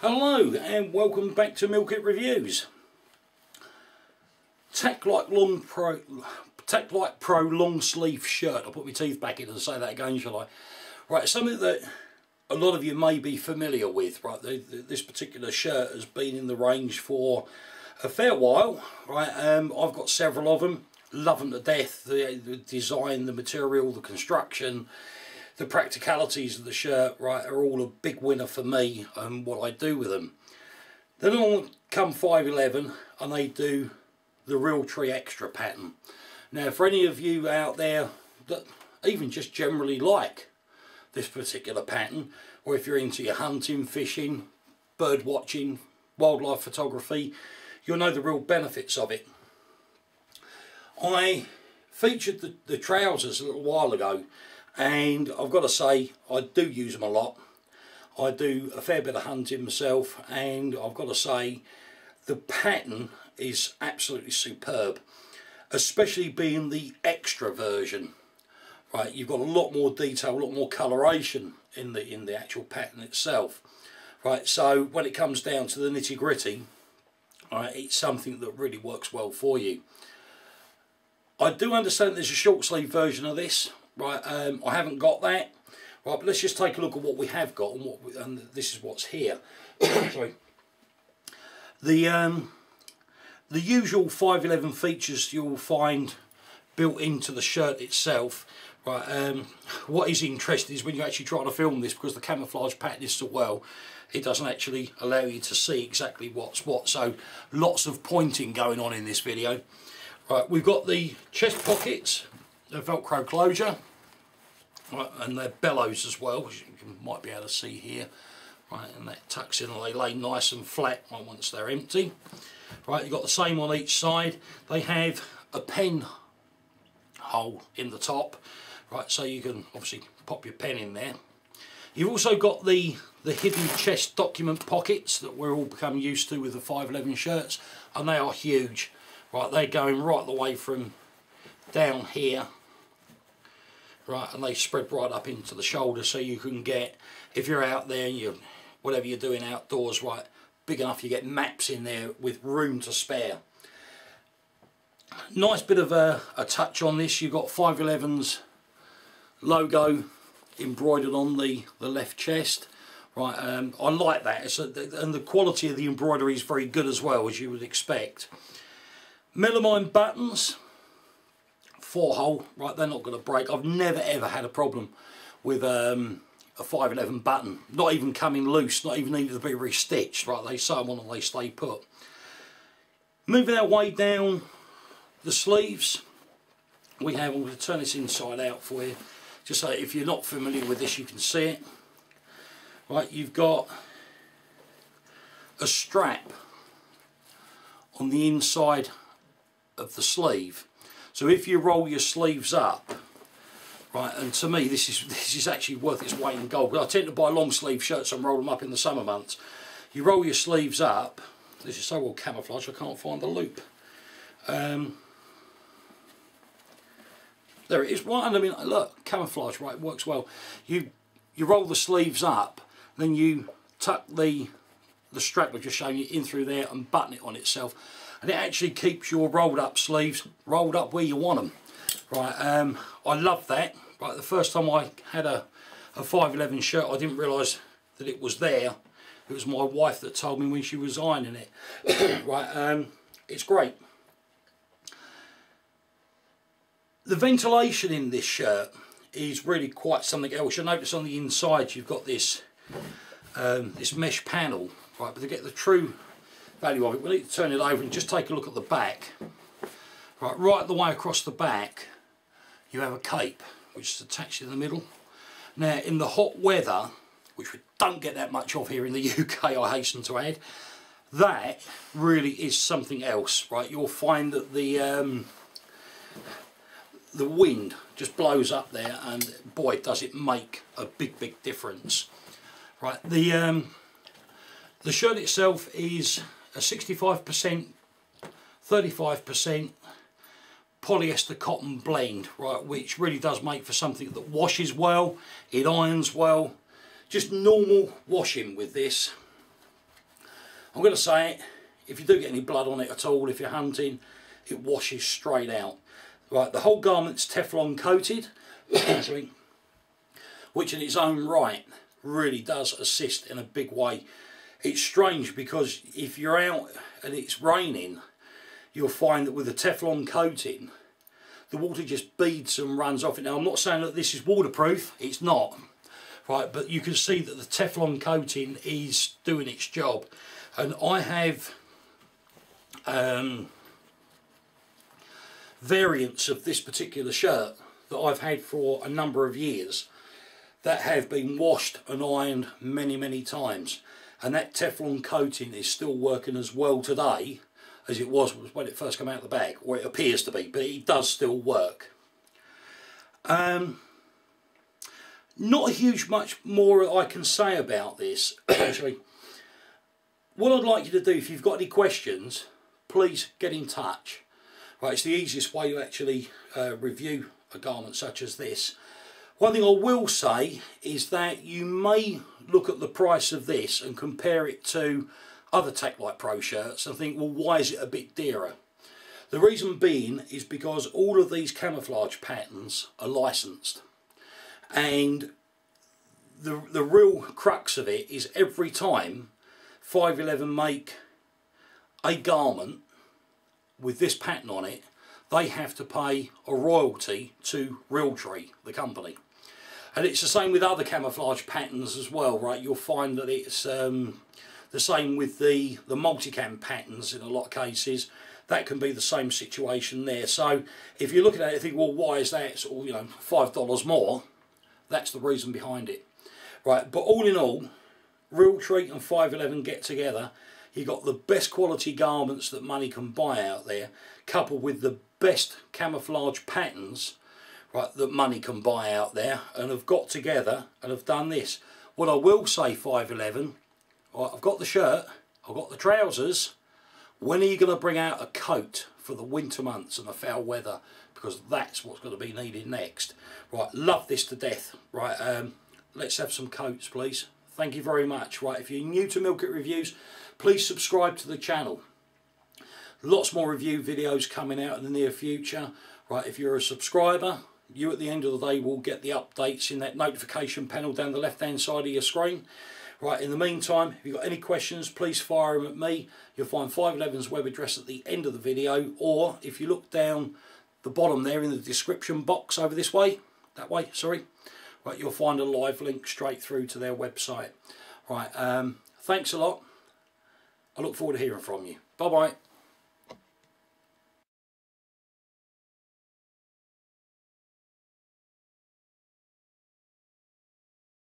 Hello and welcome back to Milkit Reviews. Taclite Pro long sleeve shirt. I'll put my teeth back in and say that again, shall I? Right, something that a lot of you may be familiar with. Right, this particular shirt has been in the range for a fair while. Right, I've got several of them. Love them to death. The design, the material, the construction, the practicalities of the shirt, right, are all a big winner for me and what I do with them. Then on come 511 and they do the Realtree Xtra pattern. Now for any of you out there that even just generally like this particular pattern, or if you're into your hunting, fishing, bird watching, wildlife photography, you'll know the real benefits of it. I featured the trousers a little while ago, and I've got to say I do use them a lot. I do a fair bit of hunting myself, and I've got to say the pattern is absolutely superb, especially being the extra version. Right, you've got a lot more detail, a lot more coloration in the actual pattern itself. Right, so when it comes down to the nitty gritty, right, it's something that really works well for you. I do understand there's a short sleeve version of this. Right, I haven't got that. Right, but let's just take a look at what we have got and this is what's here. Sorry. The usual 511 features you'll find built into the shirt itself. Right, what is interesting is when you actually try to film this, because the camouflage pattern is so well, it doesn't actually allow you to see exactly what's what. So lots of pointing going on in this video. Right, we've got the chest pockets. The Velcro closure, right, and they're bellows as well, as you might be able to see here. Right, and that tucks in and they lay nice and flat once they're empty. Right, you've got the same on each side. They have a pen hole in the top, right, so you can obviously pop your pen in there. You've also got the hidden chest document pockets that we're all become used to with the 511 shirts, and they are huge. Right, they're going right the way from down here. Right, and they spread right up into the shoulder, so you can get, if you're out there and whatever you're doing outdoors, right, big enough you get maps in there with room to spare. Nice bit of a touch on this. You've got 511's logo embroidered on the left chest. Right, I like that. And the quality of the embroidery is very good as well, as you would expect. Melamine buttons. 4-hole, right, they're not going to break. I've never ever had a problem with a 511 button, not even coming loose, not even needing to be restitched. Right, they sew them on and they stay put. Moving our way down the sleeves, we have, I'm going to turn this inside out for you, just so if you're not familiar with this you can see it. Right, you've got a strap on the inside of the sleeve. So if you roll your sleeves up, right, and to me this is actually worth its weight in gold. I tend to buy long sleeve shirts and roll them up in the summer months. You roll your sleeves up. This is so well camouflaged I can't find the loop. There it is. Right, and I mean, look, camouflage, right, works well. You roll the sleeves up, then you tuck the strap I've just shown you in through there and button it on itself. And it actually keeps your rolled up sleeves rolled up where you want them. Right, I love that. Right, the first time I had a 511 shirt, I didn't realise that it was there. It was my wife that told me when she was ironing it. Right, it's great. The ventilation in this shirt is really quite something else. You'll notice on the inside you've got this this mesh panel. Right, but to get the true value of it, we need to turn it over and just take a look at the back. Right the way across the back you have a cape which is attached in the middle. Now in the hot weather, which we don't get that much of here in the UK, I hasten to add, that really is something else. Right, you'll find that the wind just blows up there, and boy does it make a big difference. Right, the shirt itself is a 65%, 35% polyester cotton blend, right, which really does make for something that washes well, it irons well. Just normal washing with this, I'm going to say it, if you do get any blood on it at all, if you're hunting, it washes straight out. Right, the whole garment's Teflon coated, which in its own right really does assist in a big way. It's strange because if you're out and it's raining, you'll find that with the Teflon coating, the water just beads and runs off it. Now, I'm not saying that this is waterproof, it's not, right, but you can see that the Teflon coating is doing its job. And I have variants of this particular shirt that I've had for a number of years that have been washed and ironed many times, and that Teflon coating is still working as well today as it was when it first came out of the bag, or it appears to be, but it does still work. Not a huge much more I can say about this. Actually, what I'd like you to do, if you've got any questions, please get in touch. Right, it's the easiest way to actually review a garment such as this. One thing I will say is that you may look at the price of this and compare it to other Taclite Pro shirts and think, well, why is it a bit dearer? The reason being is because all of these camouflage patterns are licensed, and the real crux of it is every time 511 make a garment with this pattern on it, they have to pay a royalty to Realtree, the company. And it's the same with other camouflage patterns as well, right? You'll find that it's the same with the multicam patterns in a lot of cases. That can be the same situation there. So if you're looking at it and think, well, why is that sort of, you know, $5 more? That's the reason behind it. Right, but all in all, Realtree and 511 get together. You got the best quality garments that money can buy out there, coupled with the best camouflage patterns, right, that money can buy out there, and have got together and have done this. What I will say, 511, right, I've got the shirt, I've got the trousers. When are you going to bring out a coat for the winter months and the foul weather? Because that's what's going to be needed next. Right, love this to death. Right, let's have some coats, please. Thank you very much. Right, if you're new to Milk It Reviews, please subscribe to the channel. Lots more review videos coming out in the near future. Right, if you're a subscriber, you at the end of the day will get the updates in that notification panel down the left hand side of your screen. Right, in the meantime, if you've got any questions, please fire them at me. You'll find 511's web address at the end of the video, or if you look down the bottom there in the description box over this way, that way, sorry, right, you'll find a live link straight through to their website. Right, thanks a lot. I look forward to hearing from you. Bye bye.